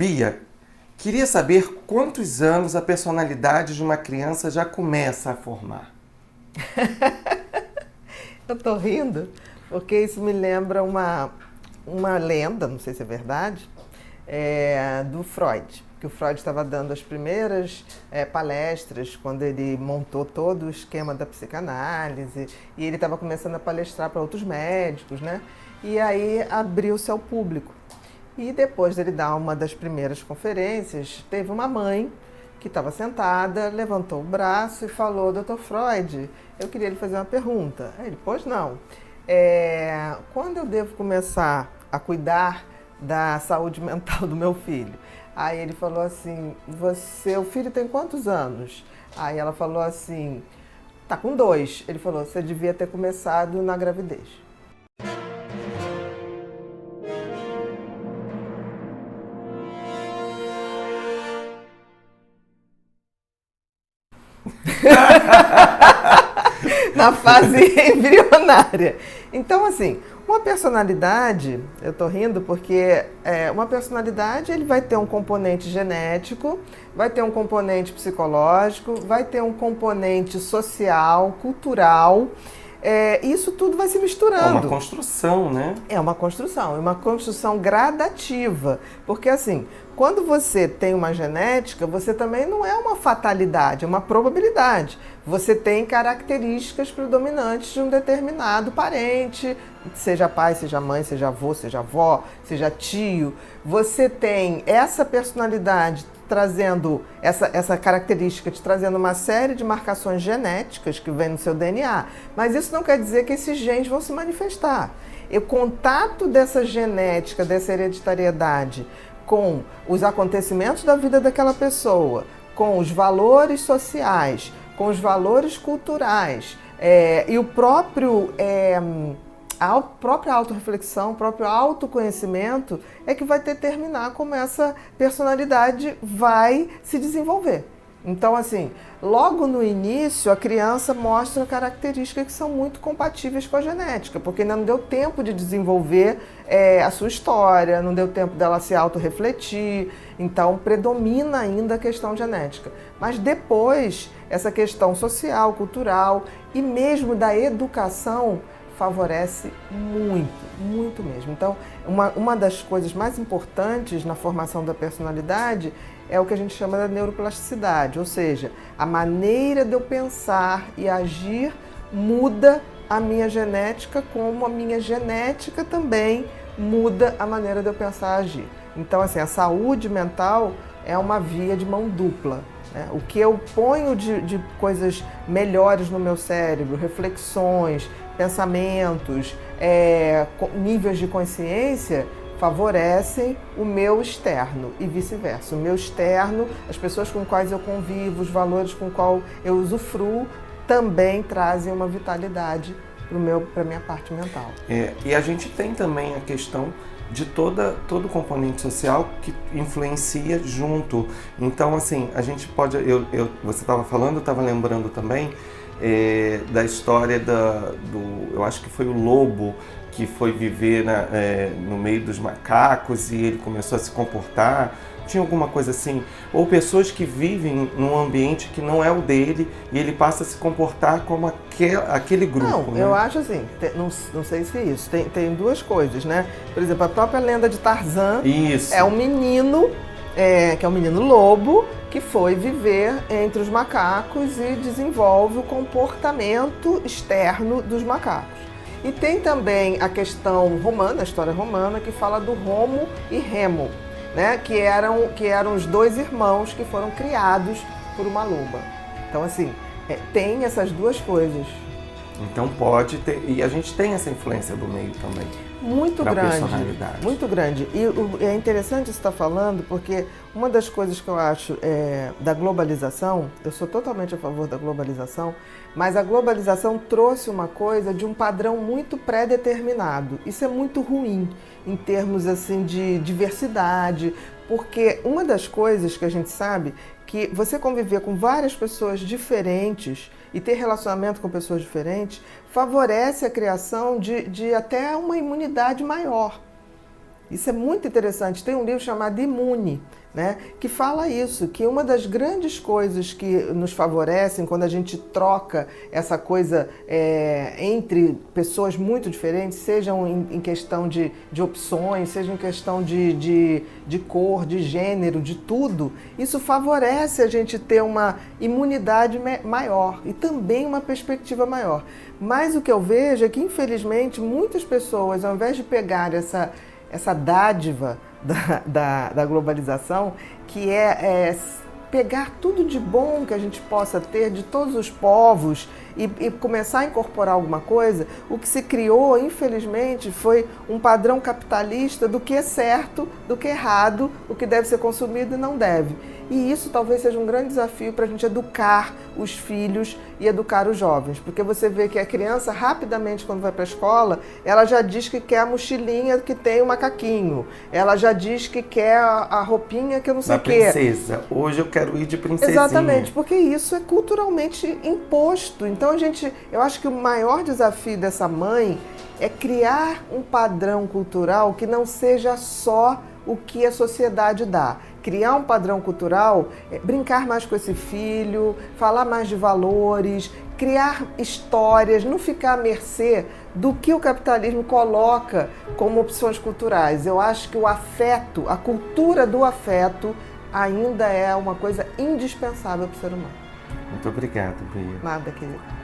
Bia, queria saber quantos anos a personalidade de uma criança já começa a formar. Eu tô rindo porque isso me lembra uma lenda, não sei se é verdade, do Freud. Que o Freud estava dando as primeiras palestras quando ele montou todo o esquema da psicanálise e ele estava começando a palestrar para outros médicos, né? E aí abriu-se ao público. E depois dele dar uma das primeiras conferências, teve uma mãe que estava sentada, levantou o braço e falou: Dr. Freud, eu queria lhe fazer uma pergunta. Aí ele: pois não. Quando eu devo começar a cuidar da saúde mental do meu filho? Aí ele falou assim: seu filho tem quantos anos? Aí ela falou assim: tá com 2. Ele falou: você devia ter começado na gravidez. Na fase embrionária. Então, assim, uma personalidade, eu tô rindo porque uma personalidade ele vai ter um componente genético, vai ter um componente psicológico, vai ter um componente social, cultural. Isso tudo vai se misturando. É uma construção, né? É uma construção gradativa, porque assim, quando você tem uma genética, você também não é uma fatalidade, é uma probabilidade. Você tem características predominantes de um determinado parente, seja pai, seja mãe, seja avô, seja avó, seja tio. Você tem essa personalidade trazendo essa característica, te trazendo uma série de marcações genéticas que vem no seu DNA, mas isso não quer dizer que esses genes vão se manifestar. O contato dessa genética, dessa hereditariedade com os acontecimentos da vida daquela pessoa, com os valores sociais, com os valores culturais e o próprio a própria autorreflexão, o próprio autoconhecimento é que vai determinar como essa personalidade vai se desenvolver. Então, assim, logo no início, a criança mostra características que são muito compatíveis com a genética, porque ainda não deu tempo de desenvolver a sua história, não deu tempo dela se autorrefletir, então predomina ainda a questão genética. Mas depois, essa questão social, cultural e mesmo da educação favorece muito, muito mesmo. Então, uma das coisas mais importantes na formação da personalidade é o que a gente chama da neuroplasticidade, ou seja, a maneira de eu pensar e agir muda a minha genética, como a minha genética também muda a maneira de eu pensar e agir. Então, assim, a saúde mental é uma via de mão dupla. O que eu ponho de coisas melhores no meu cérebro, reflexões, pensamentos, níveis de consciência, favorecem o meu externo e vice-versa. O meu externo, as pessoas com quais eu convivo, os valores com quais eu usufruo, também trazem uma vitalidade para a minha parte mental. E a gente tem também a questão de todo o componente social que influencia junto. Então, assim, a gente pode... você estava falando, eu estava lembrando também da história eu acho que foi o lobo que foi viver no meio dos macacos e ele começou a se comportar. Tinha alguma coisa assim? Ou pessoas que vivem num ambiente que não é o dele e ele passa a se comportar como aquele grupo. Não, né? Eu acho assim, não sei se é isso. Tem duas coisas, né? Por exemplo, a própria lenda de Tarzan é um menino, que é um menino lobo, que foi viver entre os macacos e desenvolve o comportamento externo dos macacos. E tem também a questão romana, a história romana, que fala do Romo e Remo, né? Que eram os dois irmãos que foram criados por uma loba. Então, assim, tem essas duas coisas. Então pode ter, e a gente tem essa influência do meio também. Muito pra grande, personalidade. muito grande. E é interessante você estar falando, porque uma das coisas que eu acho da globalização, eu sou totalmente a favor da globalização, mas a globalização trouxe uma coisa de um padrão muito pré-determinado. Isso é muito ruim em termos assim de diversidade, porque uma das coisas que a gente sabe que você conviver com várias pessoas diferentes e ter relacionamento com pessoas diferentes favorece a criação de até uma imunidade maior. Isso é muito interessante. Tem um livro chamado Imune, né, que fala isso, que uma das grandes coisas que nos favorecem quando a gente troca essa coisa entre pessoas muito diferentes, sejam em questão de opções, seja em questão de cor, de gênero, de tudo, isso favorece a gente ter uma imunidade maior e também uma perspectiva maior. Mas o que eu vejo é que, infelizmente, muitas pessoas, ao invés de pegar essa dádiva da globalização, que é pegar tudo de bom que a gente possa ter de todos os povos e começar a incorporar alguma coisa, o que se criou, infelizmente, foi um padrão capitalista do que é certo, do que é errado, o que deve ser consumido e não deve. E isso talvez seja um grande desafio para a gente educar os filhos e educar os jovens, porque você vê que a criança, rapidamente, quando vai para a escola, ela já diz que quer a mochilinha que tem o macaquinho, ela já diz que quer a roupinha que eu não sei o quê. Da princesa. Hoje eu quero ir de princesinha. Exatamente, porque isso é culturalmente imposto. Então, eu acho que o maior desafio dessa mãe é criar um padrão cultural que não seja só o que a sociedade dá. Criar um padrão cultural, brincar mais com esse filho, falar mais de valores, criar histórias, não ficar à mercê do que o capitalismo coloca como opções culturais. Eu acho que o afeto, a cultura do afeto, ainda é uma coisa indispensável para o ser humano. Muito obrigado, Bia. Nada, querida.